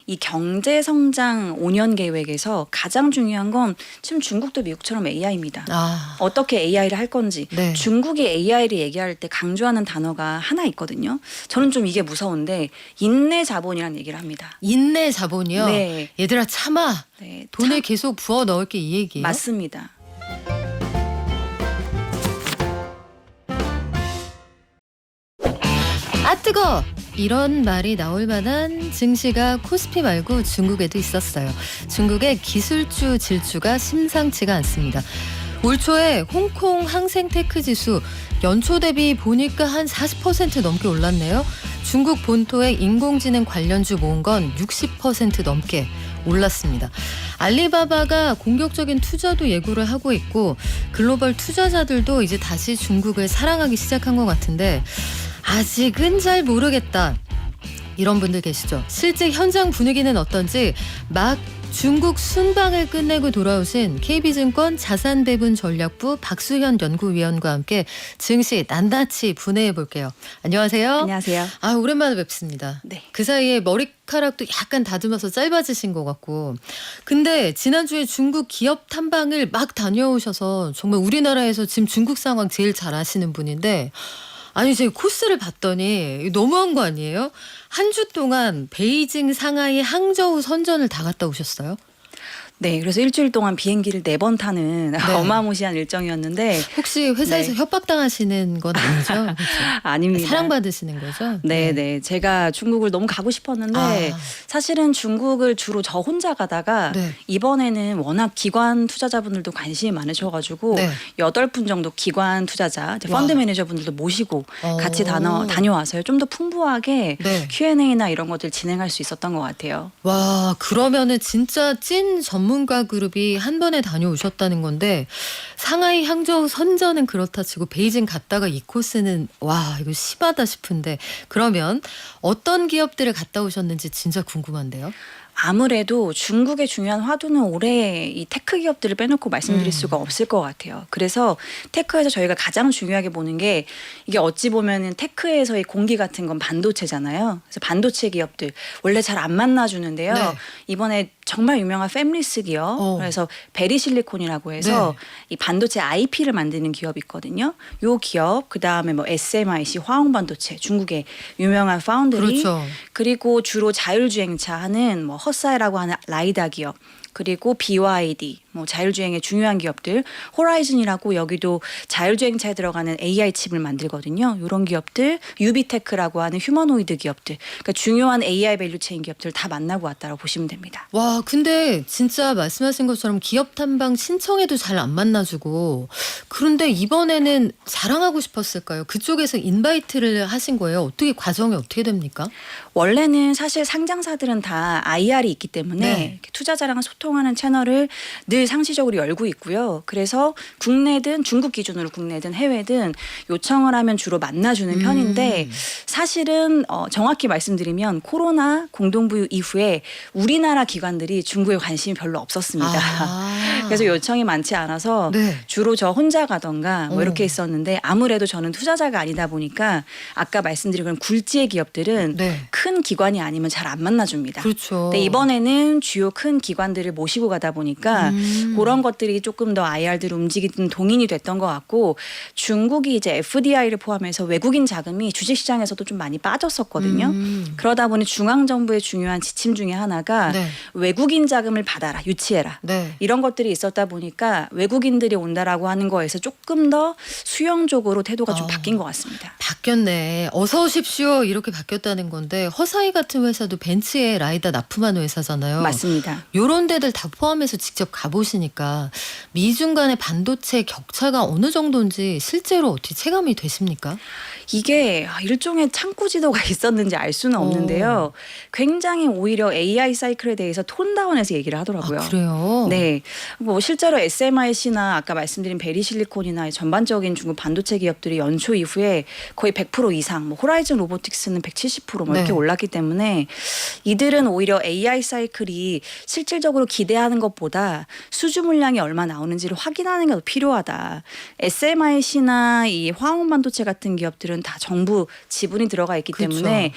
이 경제 성장 5년 계획에서 가장 중요한 건 지금 중국도 미국처럼 AI입니다. 어떻게 AI를 할 건지 네. 중국이 AI를 얘기할 때 강조하는 단어가 하나 있거든요. 저는 좀 이게 무서운데 인내 자본이라는 얘기를 합니다. 인내 자본이요? 네. 얘들아 참아. 네, 돈을 계속 부어 넣을 게 이 얘기예요? 맞습니다. 아 뜨거! 이런 말이 나올 만한 증시가 코스피 말고 중국에도 있었어요. 중국의 기술주 질주가 심상치가 않습니다. 올 초에 홍콩 항생테크 지수 연초 대비 보니까 한 40% 넘게 올랐네요. 중국 본토의 인공지능 관련주 모은 건 60% 넘게 올랐습니다. 알리바바가 공격적인 투자도 예고를 하고 있고 글로벌 투자자들도 이제 다시 중국을 사랑하기 시작한 것 같은데 아직은 잘 모르겠다. 이런 분들 계시죠? 실제 현장 분위기는 어떤지 막 중국 순방을 끝내고 돌아오신 KB증권 자산배분전략부 박수현 연구위원과 함께 증시 낱낱이 분해해 볼게요. 안녕하세요. 안녕하세요. 아 오랜만에 뵙습니다. 네. 그 사이에 머리카락도 약간 다듬어서 짧아지신 것 같고 근데 지난주에 중국 기업 탐방을 막 다녀오셔서 정말 우리나라에서 지금 중국 상황 제일 잘 아시는 분인데 아니 제가 코스를 봤더니 너무한 거 아니에요? 한 주 동안 베이징, 상하이, 항저우 선전을 다 갔다 오셨어요? 네, 그래서 일주일 동안 비행기를 4번 타는 어마무시한 일정이었는데 혹시 회사에서 네. 협박당하시는 건 아니죠? 그렇죠? 아닙니다. 사랑받으시는 거죠? 네. 제가 중국을 너무 가고 싶었는데 사실은 중국을 주로 저 혼자 가다가 네. 이번에는 워낙 기관 투자자분들도 관심이 많으셔가지고 네. 8분 정도 기관 투자자, 이제 펀드 매니저분들도 모시고 같이 다녀와서요. 좀 더 풍부하게 네. Q&A나 이런 것들 진행할 수 있었던 것 같아요. 와 그러면은 진짜 찐 전문가 그룹이 한 번에 다녀오셨다는 건데 상하이 항저우 선전은 그렇다 치고 베이징 갔다가 이 코스는 와 이거 심하다 싶은데 그러면 어떤 기업들을 갔다 오셨는지 진짜 궁금한데요. 아무래도 중국의 중요한 화두는 올해 이 테크 기업들을 빼놓고 말씀드릴 수가 없을 것 같아요. 그래서 테크에서 저희가 가장 중요하게 보는 게 이게 어찌 보면은 테크에서의 공기 같은 건 반도체잖아요. 그래서 반도체 기업들 원래 잘 안 만나주는데요. 네. 이번에 정말 유명한 팹리스 기업, 그래서 베리실리콘이라고 해서 이 반도체 IP를 만드는 기업이 있거든요. 요 기업, 그 다음에 뭐 SMIC 화홍반도체, 중국의 유명한 파운드리, 그렇죠. 그리고 주로 자율주행차 하는 뭐 허사이라고 하는 라이다 기업, 그리고 BYD, 뭐 자율주행의 중요한 기업들, 호라이즌이라고 여기도 자율주행차에 들어가는 AI 칩을 만들거든요. 이런 기업들, 유비테크라고 하는 휴머노이드 기업들, 그러니까 중요한 AI 밸류체인 기업들 다 만나고 왔다고 보시면 됩니다. 와 근데 진짜 말씀하신 것처럼 기업 탐방 신청해도 잘 안 만나주고 그런데 이번에는 자랑하고 싶었을까요? 그쪽에서 인바이트를 하신 거예요? 어떻게 과정이 어떻게 됩니까? 원래는 사실 상장사들은 다 IR이 있기 때문에 이렇게 투자자랑 소통하는 채널을 늘 상시적으로 열고 있고요. 그래서 국내든 중국 기준으로 국내든 해외든 요청을 하면 주로 만나주는 편인데 사실은 정확히 말씀드리면 코로나 공동부유 이후에 우리나라 기관들이 중국에 관심이 별로 없었습니다. 그래서 요청이 많지 않아서 주로 저 혼자 가던가 뭐 이렇게 있었는데 아무래도 저는 투자자가 아니다 보니까 아까 말씀드린 그런 굴지의 기업들은 큰 기관이 아니면 잘 안 만나줍니다. 그렇죠. 근데 이번에는 주요 큰 기관들을 모시고 가다 보니까 그런 것들이 조금 더 IR들을 움직이는 동인이 됐던 것 같고 중국이 이제 FDI를 포함해서 외국인 자금이 주식시장에서도 좀 많이 빠졌었거든요. 그러다 보니 중앙정부의 중요한 지침 중에 하나가 외국인 자금을 받아라, 유치해라. 이런 것들이 있었다 보니까 외국인들이 온다라고 하는 거에서 조금 더 수용적으로 태도가 좀 바뀐 것 같습니다. 바뀌었네. 어서 오십시오 이렇게 바뀌었다는 건데 허사이 같은 회사도 벤츠에 라이다 납품하는 회사잖아요. 맞습니다. 요런 데들 다 포함해서 직접 가보시니까 미중 간의 반도체 격차가 어느 정도인지 실제로 어떻게 체감이 되십니까? 이게 일종의 창구 지도가 있었는지 알 수는 없는데요. 굉장히 오히려 AI 사이클에 대해서 톤다운해서 얘기를 하더라고요. 그래요? 네. 뭐 실제로 SMIC나 아까 말씀드린 베리실리콘이나 전반적인 중국 반도체 기업들이 연초 이후에 거의 100% 이상, 뭐 호라이즌 로보틱스는 170% 이렇게 올랐기 때문에 이들은 오히려 AI 사이클이 실질적으로 기대하는 것보다 수주 물량이 얼마 나오는지를 확인하는 게 더 필요하다. SMIC나 이 화학반도체 같은 기업들은 다 정부 지분이 들어가 있기 그렇죠. 때문에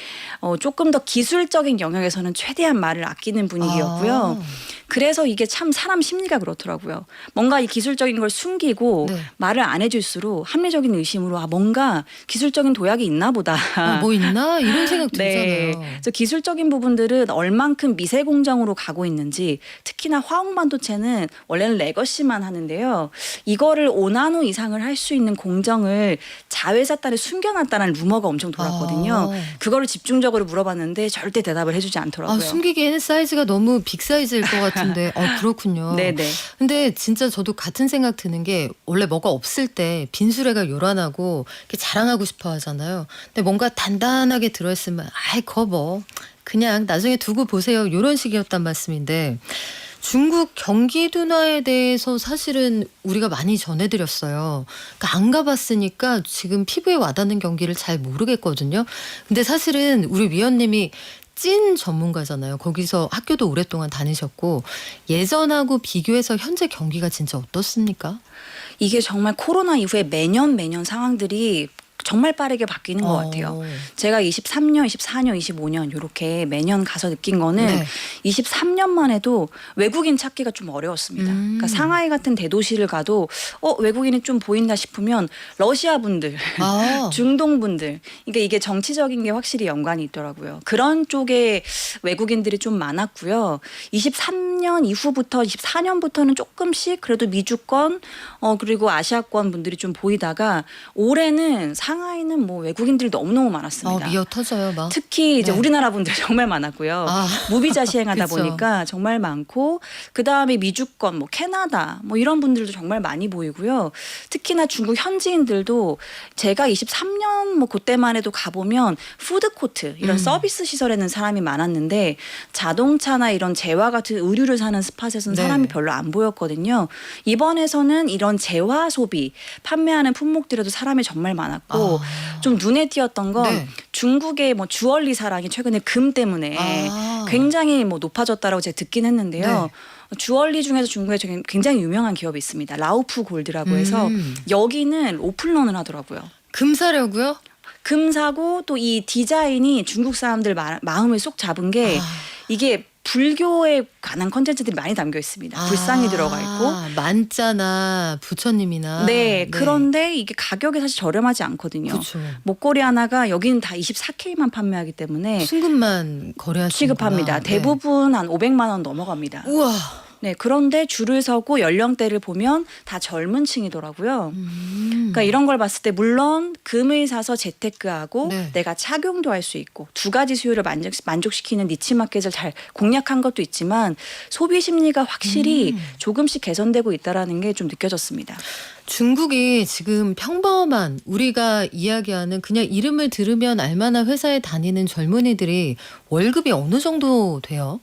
조금 더 기술적인 영역에서는 최대한 말을 아끼는 분위기였고요. 그래서 이게 참 사람 심리가 그렇더라고요. 뭔가 이 기술적인 걸 숨기고 네. 말을 안 해줄수록 합리적인 의심으로 뭔가 기술적인 도약이 있나 보다. 뭐 있나 이런 생각 네. 들잖아요. 그래서 기술적인 부분들은 얼만큼 미세 공정으로 가고 있는지, 특히나 화학 반도체는 원래는 레거시만 하는데요. 이거를 5나노 이상을 할 수 있는 공정을 자회사 딸에 숨겨놨다는 루머가 엄청 돌았거든요. 그거를 집중적으로 물어봤는데 절대 대답을 해주지 않더라고요. 숨기기에는 사이즈가 너무 빅 사이즈일 것 같은데. 그렇군요. 네네. 근데 진짜 저도 같은 생각 드는 게 원래 뭐가 없을 때 빈수레가 요란하고 이렇게 자랑하고 싶어 하잖아요. 근데 뭔가 단단하게 들어있으면 그거 뭐 그냥 나중에 두고 보세요. 이런 식이었단 말씀인데 중국 경기 둔화에 대해서 사실은 우리가 많이 전해드렸어요. 그러니까 안 가봤으니까 지금 피부에 와닿는 경기를 잘 모르겠거든요. 근데 사실은 우리 위원님이 찐 전문가잖아요. 거기서 학교도 오랫동안 다니셨고 예전하고 비교해서 현재 경기가 진짜 어떻습니까? 이게 정말 코로나 이후에 매년 상황들이 정말 빠르게 바뀌는 것 같아요. 제가 23년, 24년, 25년 이렇게 매년 가서 느낀 거는 네. 23년만 해도 외국인 찾기가 좀 어려웠습니다. 그러니까 상하이 같은 대도시를 가도 외국인이 좀 보인다 싶으면 러시아 분들, 중동 분들, 그러니까 이게 정치적인 게 확실히 연관이 있더라고요. 그런 쪽에 외국인들이 좀 많았고요. 23년 이후부터 24년부터는 조금씩 그래도 미주권 그리고 아시아권 분들이 좀 보이다가 올해는 상하이는 뭐 외국인들이 너무너무 많았습니다. 미어 터져요, 막. 특히 이제 네. 우리나라 분들 정말 많았고요. 무비자 시행하다 그쵸. 보니까 정말 많고 그다음에 미주권, 뭐 캐나다 뭐 이런 분들도 정말 많이 보이고요. 특히나 중국 현지인들도 제가 23년 뭐 그때만 해도 가보면 푸드코트 이런 서비스 시설에는 사람이 많았는데 자동차나 이런 재화 같은 의류를 사는 스팟에서는 네. 사람이 별로 안 보였거든요. 이번에서는 이런 재화 소비 판매하는 품목들에도 사람이 정말 많았고 좀 눈에 띄었던 건 네. 중국의 뭐 주얼리 사랑이 최근에 금 때문에 굉장히 뭐 높아졌다라고 제가 듣긴 했는데요. 주얼리 중에서 중국에 굉장히 유명한 기업이 있습니다. 라우프 골드라고 해서 여기는 오픈런을 하더라고요. 금 사려고요? 금 사고 또 이 디자인이 중국 사람들 마음을 쏙 잡은 게 이게 불교에 관한 컨텐츠들이 많이 담겨 있습니다. 불상이 들어가 있고. 만자나 부처님이나. 네. 그런데 이게 가격이 사실 저렴하지 않거든요. 그렇죠. 목걸이 하나가 여기는 다 24K만 판매하기 때문에 순금만 거래하시는구나. 취급합니다. 네. 대부분 한 500만 원 넘어갑니다. 우와. 네, 그런데 줄을 서고 연령대를 보면 다 젊은 층이더라고요. 그러니까 이런 걸 봤을 때 물론 금을 사서 재테크하고 네. 내가 착용도 할 수 있고 두 가지 수요를 만족시키는 니치 마켓을 잘 공략한 것도 있지만 소비 심리가 확실히 조금씩 개선되고 있다라는 게 좀 느껴졌습니다. 중국이 지금 평범한 우리가 이야기하는 그냥 이름을 들으면 알만한 회사에 다니는 젊은이들이 월급이 어느 정도 돼요?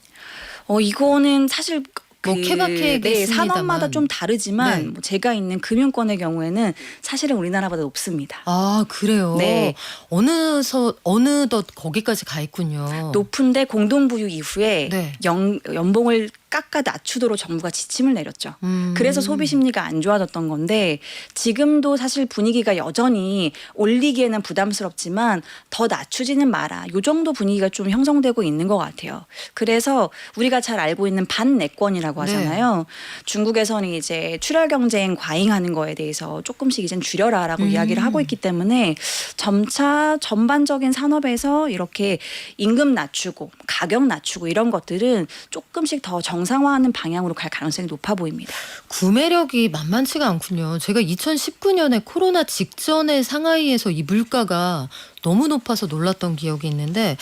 이거는 사실 뭐 케바케겠습니다만. 산업마다 좀 다르지만 네. 뭐 제가 있는 금융권의 경우에는 사실은 우리나라보다 높습니다. 그래요? 네. 어느덧 거기까지 가 있군요. 높은데 공동부유 이후에 네. 연봉을 깎아 낮추도록 정부가 지침을 내렸죠. 그래서 소비 심리가 안 좋아졌던 건데 지금도 사실 분위기가 여전히 올리기에는 부담스럽지만 더 낮추지는 마라. 이 정도 분위기가 좀 형성되고 있는 것 같아요. 그래서 우리가 잘 알고 있는 반내권이라고 하잖아요. 중국에서는 이제 출혈 경쟁 과잉하는 거에 대해서 조금씩 이젠 줄여라라고 이야기를 하고 있기 때문에 점차 전반적인 산업에서 이렇게 임금 낮추고 가격 낮추고 이런 것들은 조금씩 더 정상화하는 방향으로 갈 가능성이 높아 보입니다. 구매력이 만만치가 않군요. 제가 2019년에 코로나 직전에 상하이에서 이 물가가 너무 높아서 놀랐던 기억이 있는데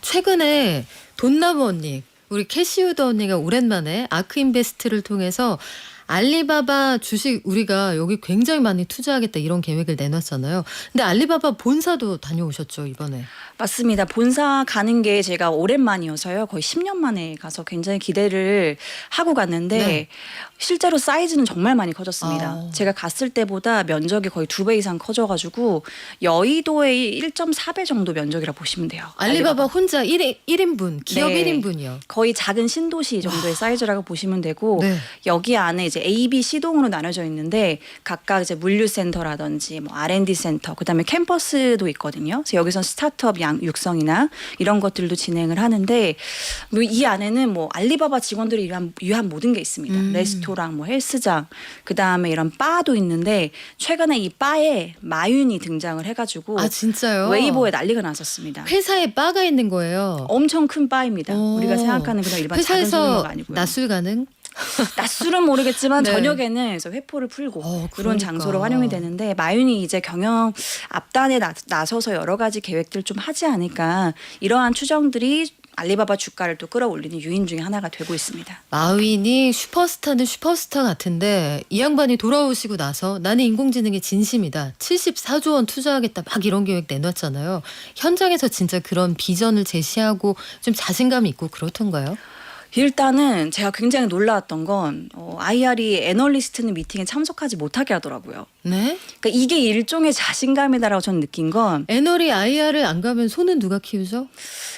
최근에 돈나무 언니, 우리 캐시우드 언니가 오랜만에 아크인베스트를 통해서 알리바바 주식 우리가 여기 굉장히 많이 투자하겠다 이런 계획을 내놨잖아요. 근데 알리바바 본사도 다녀오셨죠, 이번에. 맞습니다. 본사 가는 게 제가 오랜만이어서요. 거의 10년 만에 가서 굉장히 기대를 하고 갔는데 네. 실제로 사이즈는 정말 많이 커졌습니다. 아. 제가 갔을 때보다 면적이 거의 2배 이상 커져가지고 여의도의 1.4배 정도 면적이라 보시면 돼요. 알리바바 혼자 1인분, 기업 네. 1인분이요. 거의 작은 신도시 정도의 사이즈라고 보시면 되고 네. 여기 안에 이제 A, B, C동으로 나눠져 있는데 각각 이제 물류센터라든지 뭐 R&D 센터, 그다음에 캠퍼스도 있거든요. 그래서 여기서 스타트업 육성이나 이런 것들도 진행을 하는데 뭐 이 안에는 뭐 알리바바 직원들이 위한 모든 게 있습니다. 레스토랑, 뭐 헬스장, 그다음에 이런 바도 있는데 최근에 이 바에 마윤이 등장을 해가지고 아, 진짜요? 웨이보에 난리가 났었습니다. 회사에 바가 있는 거예요. 엄청 큰 바입니다. 오. 우리가 생각하는 그냥 일반 작은 회사에서 소규모가 아니고요. 낮술 가능? 낮술은 모르겠지만 네. 저녁에는 그래서 회포를 풀고 그런 그러니까. 장소로 활용이 되는데 마윤이 이제 경영 앞단에 나서서 여러 가지 계획들 좀 하지 않을까 이러한 추정들이 알리바바 주가를 또 끌어올리는 요인 중에 하나가 되고 있습니다. 마윈이 슈퍼스타는 슈퍼스타 같은데 이 양반이 돌아오시고 나서 나는 인공지능에 진심이다. 74조 원 투자하겠다. 막 이런 계획 내놨잖아요. 현장에서 진짜 그런 비전을 제시하고 좀 자신감이 있고 그렇던가요? 일단은 제가 굉장히 놀라웠던 건 IR이 애널리스트는 미팅에 참석하지 못하게 하더라고요. 네? 그러니까 이게 일종의 자신감이다라고 저는 느낀 건 애널이 IR을 안 가면 소는 누가 키우죠?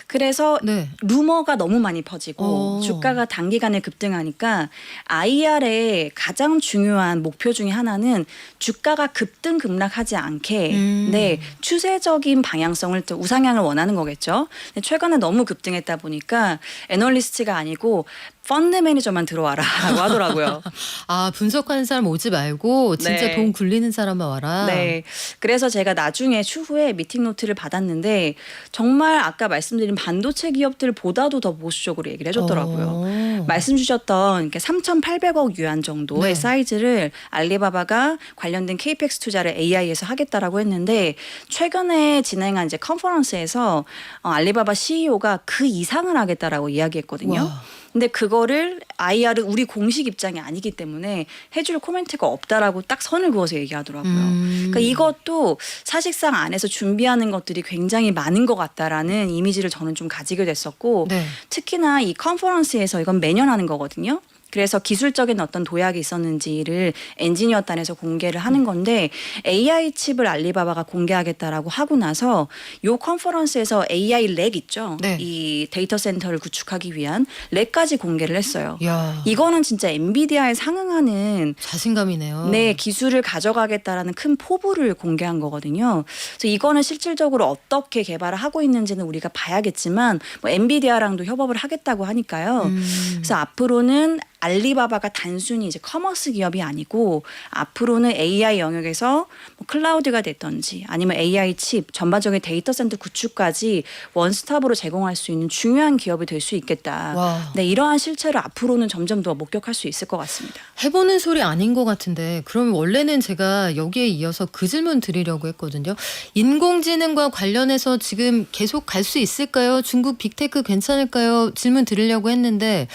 그래서 네. 루머가 너무 많이 퍼지고 주가가 단기간에 급등하니까 IR의 가장 중요한 목표 중에 하나는 주가가 급등 급락하지 않게 네, 추세적인 방향성을 또 우상향을 원하는 거겠죠. 근데 최근에 너무 급등했다 보니까 애널리스트가 아니고 펀드 매니저만 들어와라라고 하더라고요. 아, 분석하는 사람 오지 말고 진짜 네. 돈 굴리는 사람만 와라. 네. 그래서 제가 나중에 추후에 미팅 노트를 받았는데 정말 아까 말씀드린 반도체 기업들보다도 더 보수적으로 얘기를 해줬더라고요. 말씀 주셨던 3,800억 유안 정도의 네. 사이즈를 알리바바가 관련된 케이펙스 투자를 AI에서 하겠다라고 했는데 최근에 진행한 이제 컨퍼런스에서 알리바바 CEO가 그 이상을 하겠다라고 이야기했거든요. 와. 근데 그거를 IR은 우리 공식 입장이 아니기 때문에 해줄 코멘트가 없다라고 딱 선을 그어서 얘기하더라고요. 그러니까 이것도 사실상 안에서 준비하는 것들이 굉장히 많은 것 같다라는 이미지를 저는 좀 가지게 됐었고 네. 특히나 이 컨퍼런스에서 이건 매년 하는 거거든요. 그래서 기술적인 어떤 도약이 있었는지를 엔지니어단에서 공개를 하는 건데 AI 칩을 알리바바가 공개하겠다라고 하고 나서 요 컨퍼런스에서 AI 렉 있죠. 네. 이 데이터 센터를 구축하기 위한 렉까지 공개를 했어요. 야, 이거는 진짜 엔비디아에 상응하는 자신감이네요. 네, 기술을 가져가겠다라는 큰 포부를 공개한 거거든요. 그래서 이거는 실질적으로 어떻게 개발을 하고 있는지는 우리가 봐야겠지만 뭐 엔비디아랑도 협업을 하겠다고 하니까요. 그래서 앞으로는 알리바바가 단순히 이제 커머스 기업이 아니고 앞으로는 AI 영역에서 뭐 클라우드가 됐든지 아니면 AI 칩 전반적인 데이터 센터 구축까지 원스톱으로 제공할 수 있는 중요한 기업이 될 수 있겠다. 와. 네, 이러한 실체를 앞으로는 점점 더 목격할 수 있을 것 같습니다. 해보는 소리 아닌 것 같은데 그럼 원래는 제가 여기에 이어서 그 질문 드리려고 했거든요. 인공지능과 관련해서 지금 계속 갈 수 있을까요? 중국 빅테크 괜찮을까요? 질문 드리려고 했는데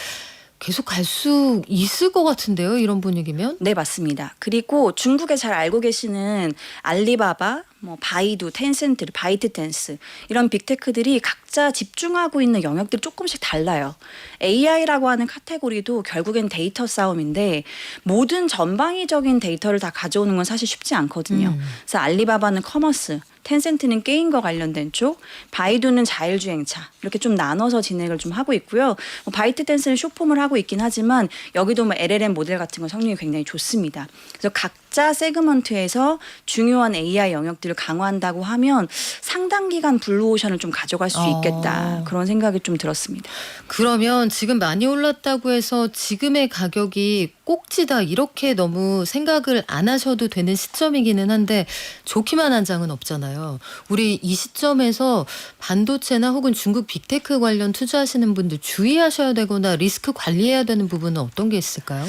계속 갈 수 있을 것 같은데요. 이런 분위기면. 네, 맞습니다. 그리고 중국에 잘 알고 계시는 알리바바, 뭐 바이두, 텐센트, 바이트댄스 이런 빅테크들이 각자 집중하고 있는 영역들이 조금씩 달라요. AI라고 하는 카테고리도 결국엔 데이터 싸움인데 모든 전방위적인 데이터를 다 가져오는 건 사실 쉽지 않거든요. 그래서 알리바바는 커머스, 텐센트는 게임과 관련된 쪽, 바이두는 자율주행차 이렇게 좀 나눠서 진행을 좀 하고 있고요. 뭐 바이트댄스는 쇼폼을 하고 있긴 하지만 여기도 뭐 LLM 모델 같은 거 성능이 굉장히 좋습니다. 그래서 각자 세그먼트에서 중요한 AI 영역들을 강화한다고 하면 상당 기간 블루오션을 좀 가져갈 수 있겠다. 그런 생각이 좀 들었습니다. 그러면 지금 많이 올랐다고 해서 지금의 가격이 꼭지다 이렇게 너무 생각을 안 하셔도 되는 시점이기는 한데 좋기만 한 장은 없잖아요. 우리 이 시점에서 반도체나 혹은 중국 빅테크 관련 투자하시는 분들 주의하셔야 되거나 리스크 관리해야 되는 부분은 어떤 게 있을까요?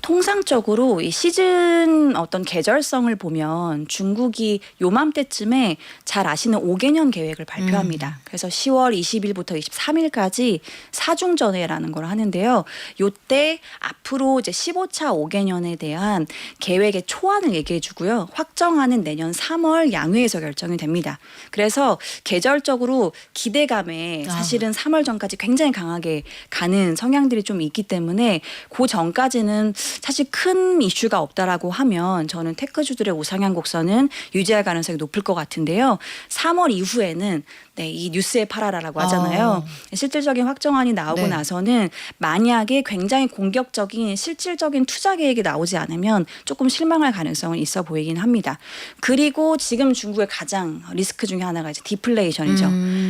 통상적으로 이 시즌 어떤 계절성을 보면 중국이 요맘때쯤에 잘 아시는 5개년 계획을 발표합니다. 그래서 10월 20일부터 23일까지 사중전회라는 걸 하는데요. 요때 앞으로 이제 15차 5개년에 대한 계획의 초안을 얘기해 주고요. 확정하는 내년 3월 양회에서 결정이 됩니다. 그래서 계절적으로 기대감에 사실은 3월 전까지 굉장히 강하게 가는 성향들이 좀 있기 때문에 그 전까지는 사실 큰 이슈가 없다라고 하면 저는 테크주들의 우상향 곡선은 유지할 가능성이 높을 것 같은데요. 3월 이후에는 이 뉴스에 팔아라라고 하잖아요. 실질적인 확정안이 나오고 나서는 만약에 굉장히 공격적인 실질적인 투자 계획이 나오지 않으면 조금 실망할 가능성은 있어 보이긴 합니다. 그리고 지금 중국의 가장 리스크 중에 하나가 이제 디플레이션이죠.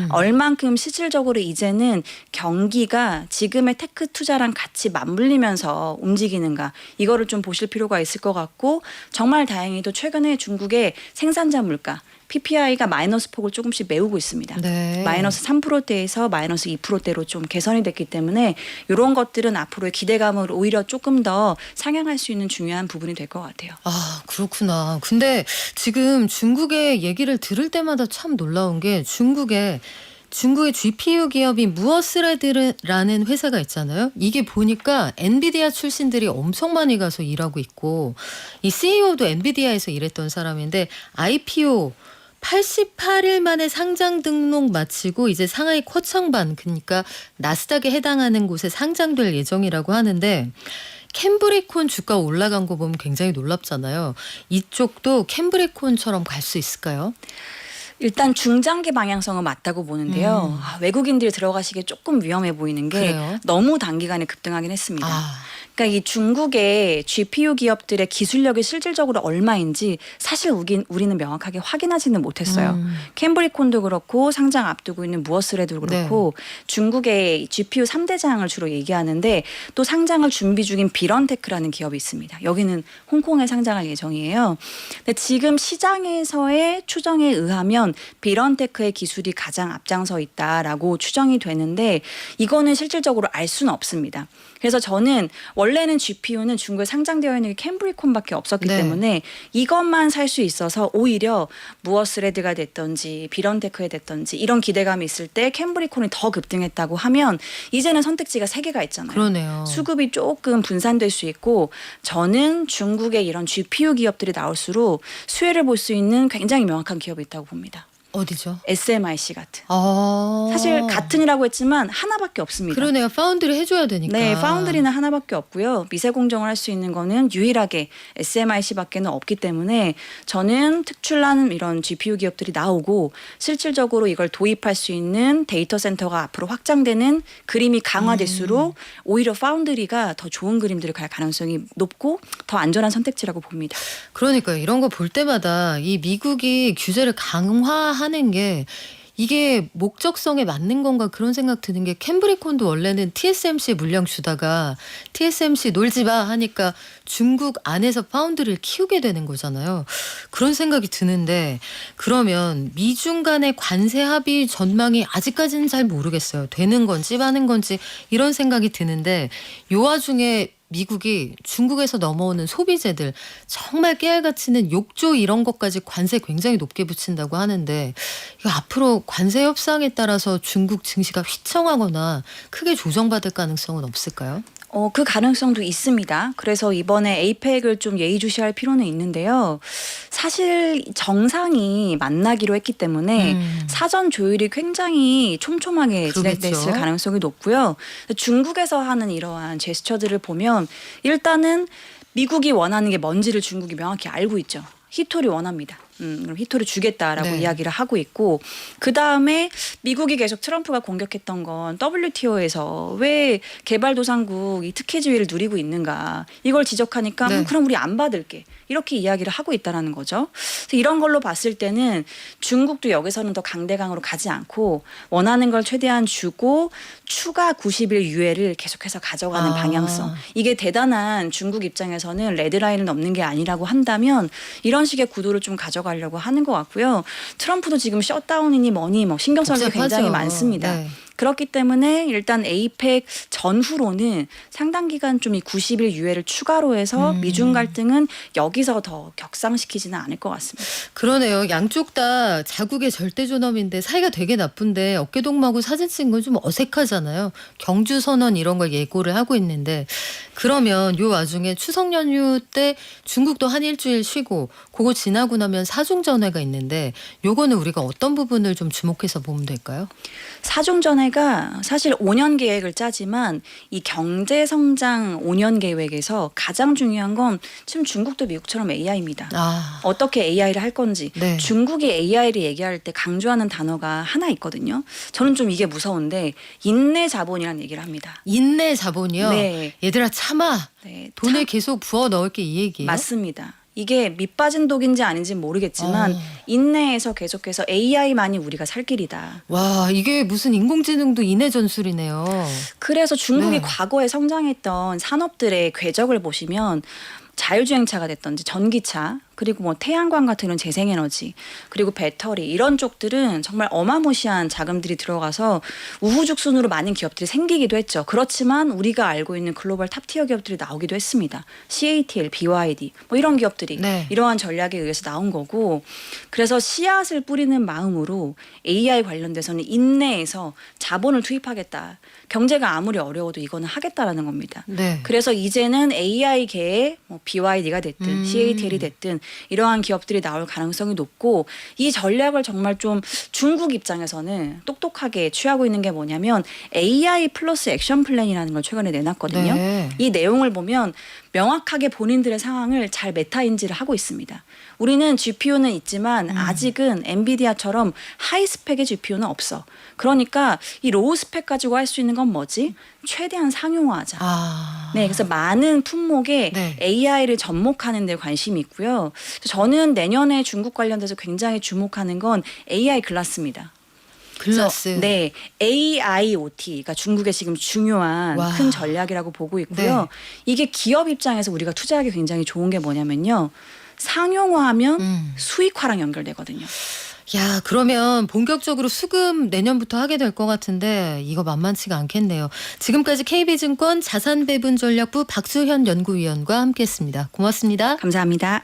얼만큼 실질적으로 이제는 경기가 지금의 테크 투자랑 같이 맞물리면서 움직이는가 이거를 좀 보실 필요가 있을 것 같고 정말 다행히도 최근에 중국의 생산자 물가 PPI가 마이너스 폭을 조금씩 메우고 있습니다. 마이너스 3%대에서 마이너스 2%대로 좀 개선이 됐기 때문에 이런 것들은 앞으로의 기대감을 오히려 조금 더 상향할 수 있는 중요한 부분이 될 것 같아요. 아, 그렇구나. 근데 지금 중국의 얘기를 들을 때마다 참 놀라운 게 중국의 GPU 기업인 무어스레드라는 회사가 있잖아요. 이게 보니까 엔비디아 출신들이 엄청 많이 가서 일하고 있고 이 CEO도 엔비디아에서 일했던 사람인데 IPO 88일 만에 상장 등록 마치고 이제 상하이 쿼청반 그러니까 나스닥에 해당하는 곳에 상장될 예정이라고 하는데 캠브리콘 주가 올라간 거 보면 굉장히 놀랍잖아요. 이쪽도 캠브리콘처럼 갈 수 있을까요? 일단 중장기 방향성은 맞다고 보는데요. 외국인들이 들어가시기에 조금 위험해 보이는 게 그래요? 너무 단기간에 급등하긴 했습니다. 아. 그러니까 이 중국의 GPU 기업들의 기술력이 실질적으로 얼마인지 사실 우리는 명확하게 확인하지는 못했어요. 캠브리콘도 그렇고 상장 앞두고 있는 무어스레도 그렇고 중국의 GPU 3대장을 주로 얘기하는데 또 상장을 준비 중인 비런테크라는 기업이 있습니다. 여기는 홍콩에 상장할 예정이에요. 근데 지금 시장에서의 추정에 의하면 비런테크의 기술이 가장 앞장서 있다라고 추정이 되는데 이거는 실질적으로 알 수는 없습니다. 그래서 저는 원래는 GPU는 중국에 상장되어 있는 게 캠브리콘밖에 없었기 때문에 이것만 살 수 있어서 오히려 무어스레드가 됐던지 비런테크에 됐던지 이런 기대감이 있을 때 캠브리콘이 더 급등했다고 하면 이제는 선택지가 3개가 있잖아요. 그러네요. 수급이 조금 분산될 수 있고 저는 중국의 이런 GPU 기업들이 나올수록 수혜를 볼 수 있는 굉장히 명확한 기업이 있다고 봅니다. 어디죠? SMIC 같은. 아. 사실 같은이라고 했지만 하나밖에 없습니다. 그러네요. 파운드리 해줘야 되니까. 네, 파운드리는 하나밖에 없고요. 미세 공정을 할 수 있는 거는 유일하게 SMIC밖에는 없기 때문에 저는 특출난 이런 GPU 기업들이 나오고 실질적으로 이걸 도입할 수 있는 데이터 센터가 앞으로 확장되는 그림이 강화될수록 오히려 파운드리가 더 좋은 그림들을 갈 가능성이 높고 더 안전한 선택지라고 봅니다. 그러니까요. 이런 거 볼 때마다 이 미국이 규제를 강화하는 게 이게 목적성에 맞는 건가 그런 생각 드는 게 캠브리콘도 원래는 TSMC 물량 주다가 TSMC 놀지 마 하니까 중국 안에서 파운드를 키우게 되는 거잖아요. 그런 생각이 드는데 그러면 미중 간의 관세 합의 전망이 아직까지는 잘 모르겠어요. 되는 건지 마는 건지 이런 생각이 드는데 이 와중에 미국이 중국에서 넘어오는 소비재들 정말 깨알같이는 욕조 이런 것까지 관세 굉장히 높게 붙인다고 하는데 이거 앞으로 관세 협상에 따라서 중국 증시가 휘청하거나 크게 조정받을 가능성은 없을까요? 그 가능성도 있습니다. 그래서 이번에 에이펙을 좀 예의주시할 필요는 있는데요. 사실 정상이 만나기로 했기 때문에 사전 조율이 굉장히 촘촘하게 진행됐을 가능성이 높고요. 중국에서 하는 이러한 제스처들을 보면 일단은 미국이 원하는 게 뭔지를 중국이 명확히 알고 있죠. 히토리 원합니다. 그럼 히토리 주겠다라고 이야기를 하고 있고 그다음에 미국이 계속 트럼프가 공격했던 건 WTO에서 왜 개발도상국이 특혜지위를 누리고 있는가 이걸 지적하니까 그럼 우리 안 받을게 이렇게 이야기를 하고 있다라는 거죠. 그래서 이런 걸로 봤을 때는 중국도 여기서는 더 강대강으로 가지 않고 원하는 걸 최대한 주고 추가 90일 유예를 계속해서 가져가는 방향성. 이게 대단한 중국 입장에서는 레드라인을 넘는 게 아니라고 한다면 이런 식의 구도를 좀 가져가 가져가려고 하는 것 같고요. 트럼프도 지금 셧다운이니 뭐니 뭐 신경 쓸 게 굉장히 복잡하죠. 많습니다. 네. 그렇기 때문에 일단 에이펙 전후로는 상당 기간 좀 이 90일 유예를 추가로 해서 미중 갈등은 여기서 더 격상시키지는 않을 것 같습니다. 그러네요. 양쪽 다 자국의 절대 존엄인데 사이가 되게 나쁜데 어깨동무하고 사진 찍은 건 좀 어색하잖아요. 경주 선언 이런 걸 예고를 하고 있는데 그러면 요 와중에 추석 연휴 때 중국도 한 일주일 쉬고 그거 지나고 나면 사중전회가 있는데 요거는 우리가 어떤 부분을 좀 주목해서 보면 될까요? 사중전회가 사실 5년 계획을 짜지만 이 경제 성장 5년 계획에서 가장 중요한 건 지금 중국도 미국처럼 AI입니다. 아, 어떻게 AI를 할 건지. 네. 중국이 AI를 얘기할 때 강조하는 단어가 하나 있거든요. 저는 좀 이게 무서운데 인내 자본이라는 얘기를 합니다. 인내 자본이요. 네. 얘들아 참아. 네, 돈을 계속 부어 넣을 게 이 얘기예요. 맞습니다. 이게 밑빠진 독인지 아닌지 모르겠지만 어. 인내에서 계속해서 AI만이 우리가 살 길이다. 와, 이게 무슨 인공지능도 인내 전술이네요. 그래서 중국이 네. 과거에 성장했던 산업들의 궤적을 보시면 자율주행차가 됐든지 전기차 그리고 뭐 태양광 같은 이런 재생에너지 그리고 배터리 이런 쪽들은 정말 어마무시한 자금들이 들어가서 우후죽순으로 많은 기업들이 생기기도 했죠. 그렇지만 우리가 알고 있는 글로벌 탑티어 기업들이 나오기도 했습니다. CATL, BYD 뭐 이런 기업들이 네. 이러한 전략에 의해서 나온 거고 그래서 씨앗을 뿌리는 마음으로 AI 관련돼서는 인내해서 자본을 투입하겠다. 경제가 아무리 어려워도 이거는 하겠다라는 겁니다. 네. 그래서 이제는 AI계에 뭐 BYD가 됐든 CATL이 됐든 이러한 기업들이 나올 가능성이 높고 이 전략을 정말 좀 중국 입장에서는 똑똑하게 취하고 있는 게 뭐냐면 AI 플러스 액션 플랜이라는 걸 최근에 내놨거든요. 네. 이 내용을 보면 명확하게 본인들의 상황을 잘 메타인지를 하고 있습니다. 우리는 GPU는 있지만 아직은 엔비디아처럼 하이 스펙의 GPU는 없어. 그러니까 이 로우 스펙 가지고 할 수 있는 건 뭐지? 최대한 상용화하자. 아. 네, 그래서 많은 품목에 네. AI를 접목하는 데 관심이 있고요. 저는 내년에 중국 관련돼서 굉장히 주목하는 건 AI 글라스입니다. 글라스. 그래서, 네, AIoT가 중국의 지금 중요한 와. 큰 전략이라고 보고 있고요. 네. 이게 기업 입장에서 우리가 투자하기 굉장히 좋은 게 뭐냐면요. 상용화하면 수익화랑 연결되거든요. 야, 그러면 본격적으로 수급 내년부터 하게 될 것 같은데 이거 만만치가 않겠네요. 지금까지 KB증권 자산배분전략부 박수현 연구위원과 함께했습니다. 고맙습니다. 감사합니다.